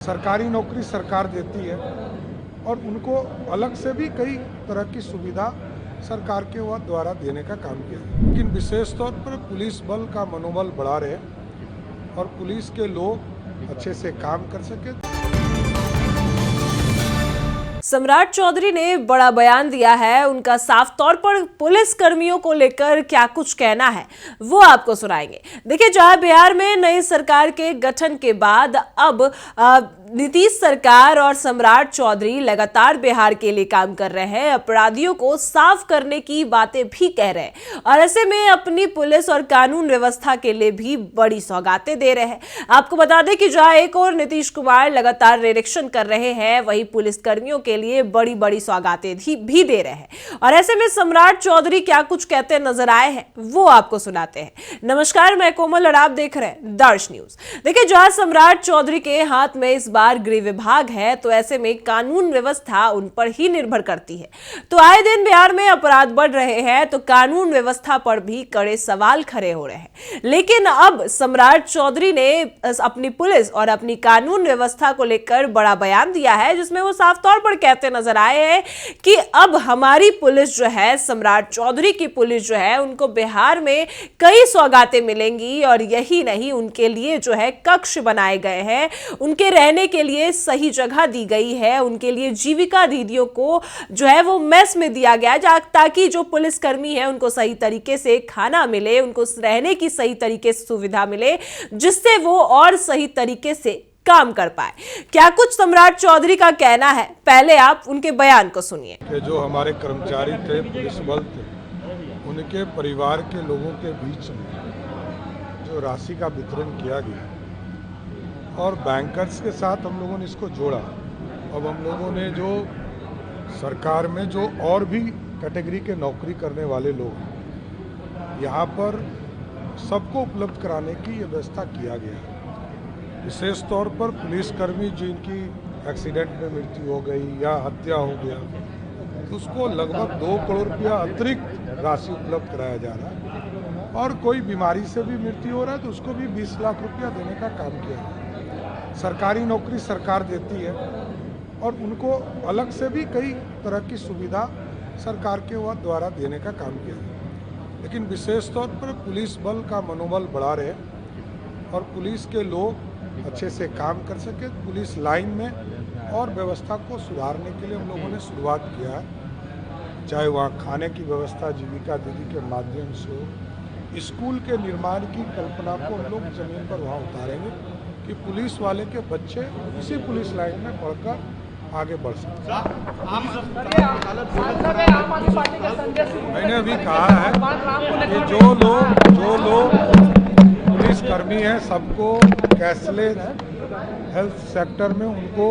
सरकारी नौकरी सरकार देती है और उनको अलग से भी कई तरह की सुविधा सरकार के द्वारा देने का काम किया है। लेकिन विशेष तौर पर पुलिस बल का मनोबल बढ़ा रहे और पुलिस के लोग अच्छे से काम कर सके। सम्राट चौधरी ने बड़ा बयान दिया है। उनका साफ तौर पर पुलिस कर्मियों को लेकर क्या कुछ कहना है वो आपको सुनाएंगे। देखिए, जहां बिहार में नई सरकार के गठन के बाद अब नीतीश सरकार और सम्राट चौधरी लगातार बिहार के लिए काम कर रहे हैं, अपराधियों को साफ करने की बातें भी कह रहे हैं और ऐसे में अपनी पुलिस और कानून व्यवस्था के लिए भी बड़ी सौगातें दे रहे हैं। आपको बता दें कि जहां एक और नीतीश कुमार लगातार निरीक्षण कर रहे हैं, वहीं पुलिस कर्मियों के लिए बड़ी बड़ी सौगातें भी दे रहे हैं और ऐसे में सम्राट चौधरी क्या कुछ कहते नजर आए हैं वो आपको सुनाते हैं। नमस्कार, मैं कोमल और आप देख रहे हैं दर्श न्यूज। देखिए, जहां सम्राट चौधरी के हाथ में इस बार गृह विभाग है, तो ऐसे में कानून व्यवस्था उन पर ही निर्भर करती है। तो आए दिन बिहार में अपराध बढ़ रहे हैं, तो कानून व्यवस्था पर भी कड़े सवाल खड़े हो रहे हैं। लेकिन अब सम्राट चौधरी ने अपनी पुलिस और अपनी कानून व्यवस्था को लेकर बड़ा बयान दिया है, जिसमें वो साफ तौर पर कहते नजर आए हैं कि अब हमारी पुलिस जो है, सम्राट चौधरी की पुलिस जो है, उनको बिहार में कई सौगातें मिलेंगी और यही नहीं, उनके लिए जो है कक्ष बनाए गए हैं, उनके रहने के लिए सही जगह दी गई है, उनके लिए जीविका दीदियों को जो है वो मेस में दिया गया है, ताकि जो पुलिसकर्मी है उनको सही तरीके से खाना मिले, उनको रहने की सही तरीके से सुविधा मिले, जिससे वो और सही तरीके से काम कर पाए। क्या कुछ सम्राट चौधरी का कहना है, पहले आप उनके बयान को सुनिए। कि जो हमारे कर्मचारी थे, पुलिस बल थे, उनके परिवार के लोगों के बीच में जो राशि का वितरण किया गया और बैंकर्स के साथ हम लोगों ने इसको जोड़ा। अब हम लोगों ने जो सरकार में जो और भी कैटेगरी के नौकरी करने वाले लोग हैं, यहाँ पर सबको उपलब्ध कराने की ये व्यवस्था किया गया है। विशेष तौर पर पुलिसकर्मी जिनकी एक्सीडेंट में मृत्यु हो गई या हत्या हो गया, तो उसको लगभग 2 करोड़ रुपया अतिरिक्त राशि उपलब्ध कराया जा रहा है और कोई बीमारी से भी मृत्यु हो रहा है तो उसको भी 20 लाख रुपया देने का काम किया है। सरकारी नौकरी सरकार देती है और उनको अलग से भी कई तरह की सुविधा सरकार के द्वारा देने का काम किया है। लेकिन विशेष तौर पर पुलिस बल का मनोबल बढ़ा रहे और पुलिस के लोग अच्छे से काम कर सके। पुलिस लाइन में और व्यवस्था को सुधारने के लिए हम लोगों ने शुरुआत किया है, चाहे वहाँ खाने की व्यवस्था जीविका दीदी के माध्यम से हो, स्कूल के निर्माण की कल्पना को हम लोग जमीन पर वहाँ उतारेंगे कि पुलिस वाले के बच्चे इसी पुलिस लाइन में पढ़कर आगे बढ़ सकते हैं। मैंने अभी कहा है कि जो लोग पुलिस कर्मी हैं, सबको कैशलेस हेल्थ सेक्टर में उनको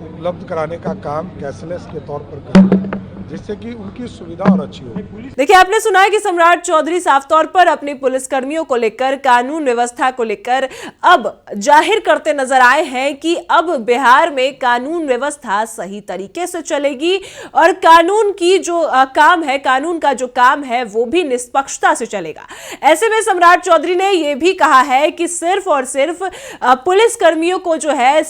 उपलब्ध कराने का काम कैशलेस के तौर पर करेंगे, जिससे कि उनकी सुविधा और अच्छी हो। देखिए, आपने सुना है कि सम्राट चौधरी साफ तौर पर अपनी पुलिस कर्मियों को लेकर, कानून व्यवस्था को लेकर अब जाहिर करते नजर आए हैं कि अब बिहार में कानून व्यवस्था सही तरीके से चलेगी और कानून की जो काम है, कानून का जो काम है वो भी निष्पक्षता से चलेगा। ऐसे में सम्राट चौधरी ने यह भी कहा है कि सिर्फ और सिर्फ पुलिस कर्मियों को जो है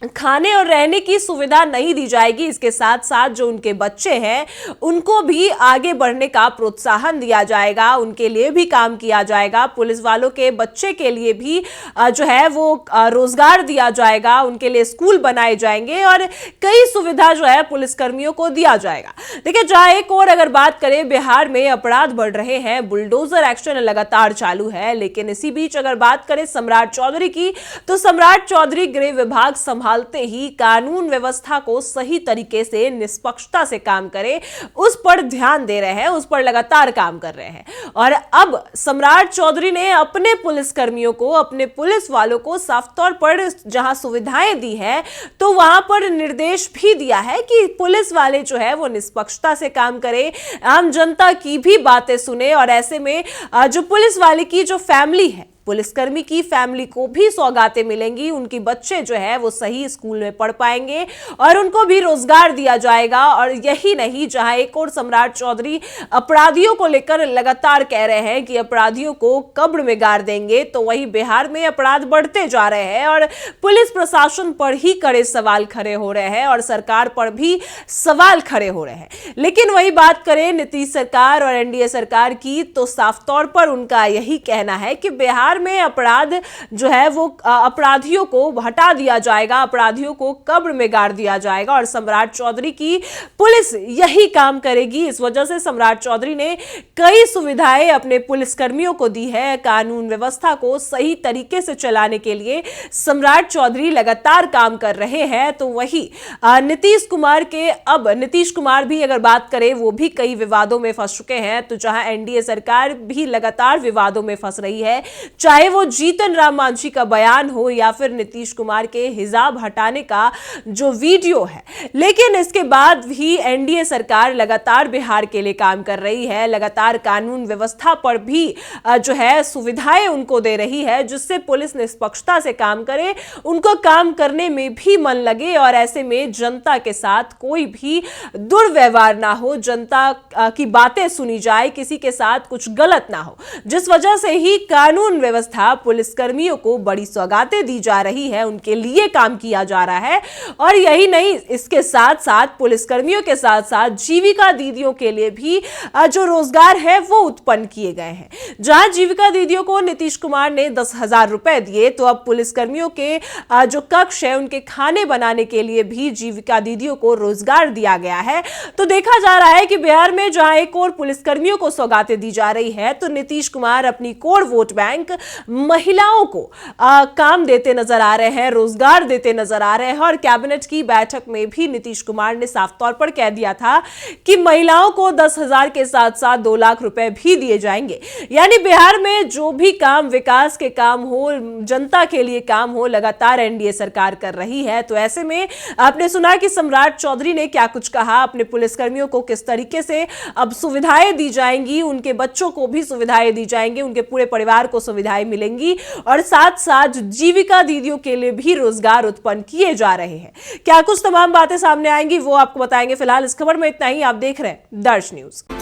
खाने और रहने की सुविधा नहीं दी जाएगी, इसके साथ साथ जो उनके बच्चे हैं उनको भी आगे बढ़ने का प्रोत्साहन दिया जाएगा, उनके लिए भी काम किया जाएगा। पुलिस वालों के बच्चे के लिए भी जो है वो रोजगार दिया जाएगा, उनके लिए स्कूल बनाए जाएंगे और कई सुविधा जो है पुलिसकर्मियों को दिया जाएगा। देखिए, जहां एक और अगर बात करें, बिहार में अपराध बढ़ रहे हैं, बुलडोजर एक्शन लगातार चालू है, लेकिन इसी बीच अगर बात करें सम्राट चौधरी की, तो सम्राट चौधरी गृह विभाग संभालते ही कानून व्यवस्था को सही तरीके से, निष्पक्षता से काम करे, उस पर ध्यान दे रहे हैं, उस पर लगातार काम कर रहे हैं। और अब सम्राट चौधरी ने अपने पुलिस कर्मियों को, अपने पुलिस वालों को साफ तौर पर जहां सुविधाएं दी है, तो वहां पर निर्देश भी दिया है कि पुलिस वाले जो है वो निष्पक्षता से काम करे, आम जनता की भी बातें सुने और ऐसे में जो पुलिस वाले की जो फैमिली है, पुलिसकर्मी की फैमिली को भी सौगातें मिलेंगी, उनकी बच्चे जो है वो सही स्कूल में पढ़ पाएंगे और उनको भी रोजगार दिया जाएगा। और यही नहीं, जहां एक और सम्राट चौधरी अपराधियों को लेकर लगातार कह रहे हैं कि अपराधियों को कब्र में गाड़ देंगे, तो वहीं बिहार में अपराध बढ़ते जा रहे हैं और पुलिस प्रशासन पर ही कड़े सवाल खड़े हो रहे हैं और सरकार पर भी सवाल खड़े हो रहे हैं। लेकिन वही बात करें नीतीश सरकार और एनडीए सरकार की, तो साफ तौर पर उनका यही कहना है कि बिहार में अपराध जो है वो अपराधियों को हटा दिया जाएगा, अपराधियों को कब्र में गाड़ दिया जाएगा और सम्राट चौधरी की पुलिस यही काम करेगी। इस वजह से सम्राट चौधरी ने कई सुविधाएं अपने पुलिसकर्मियों को दी है। कानून व्यवस्था को सही तरीके से चलाने के लिए सम्राट चौधरी लगातार काम कर रहे हैं। तो वही नीतीश कुमार भी अगर बात करें, वो भी कई विवादों में फंस चुके हैं। तो जहां एनडीए सरकार भी लगातार विवादों में फंस रही है, चाहे वो जीतन राम मांझी का बयान हो या फिर नीतीश कुमार के हिजाब हटाने का जो वीडियो है, लेकिन इसके बाद भी एनडीए सरकार लगातार बिहार के लिए काम कर रही है, लगातार कानून व्यवस्था पर भी जो है सुविधाएं उनको दे रही है, जिससे पुलिस निष्पक्षता से काम करे, उनको काम करने में भी मन लगे और ऐसे में जनता के साथ कोई भी दुर्व्यवहार ना हो, जनता की बातें सुनी जाए, किसी के साथ कुछ गलत ना हो, जिस वजह से ही कानून व्यवस्था पुलिसकर्मियों को बड़ी सौगातें दी जा रही है, उनके लिए काम किया जा रहा है। और यही नहीं, इसके साथ साथ पुलिसकर्मियों के साथ साथ जीविका दीदियों के लिए भी जो रोजगार है वो उत्पन्न किए गए हैं। जहां जीविका दीदियों को नीतीश कुमार ने 10,000 रुपए दिए, तो अब पुलिसकर्मियों के जो कक्ष है उनके खाने बनाने के लिए भी जीविका दीदियों को रोजगार दिया गया है। तो देखा जा रहा है कि बिहार में जहां एक और पुलिसकर्मियों को सौगातें दी जा रही है, तो नीतीश कुमार अपनी कोर वोट बैंक महिलाओं को काम देते नजर आ रहे हैं, रोजगार देते नजर आ रहे हैं। और कैबिनेट की बैठक में भी नीतीश कुमार ने साफ तौर पर कह दिया था कि महिलाओं को 10,000 के साथ साथ 2 लाख रुपए भी दिए जाएंगे। यानी बिहार में जो भी काम, विकास के काम हो, जनता के लिए काम हो, लगातार एनडीए सरकार कर रही है। तो ऐसे में आपने सुना कि सम्राट चौधरी ने क्या कुछ कहा, अपने पुलिसकर्मियों को किस तरीके से अब सुविधाएं दी जाएंगी, उनके बच्चों को भी सुविधाएं दी जाएंगी, उनके पूरे परिवार को सुविधाएं मिलेंगी और साथ साथ जीविका दीदियों के लिए भी रोजगार उत्पन्न किए जा रहे हैं। क्या कुछ तमाम बातें सामने आएंगी वो आपको बताएंगे। फिलहाल इस खबर में इतना ही। आप देख रहे हैं दर्श न्यूज।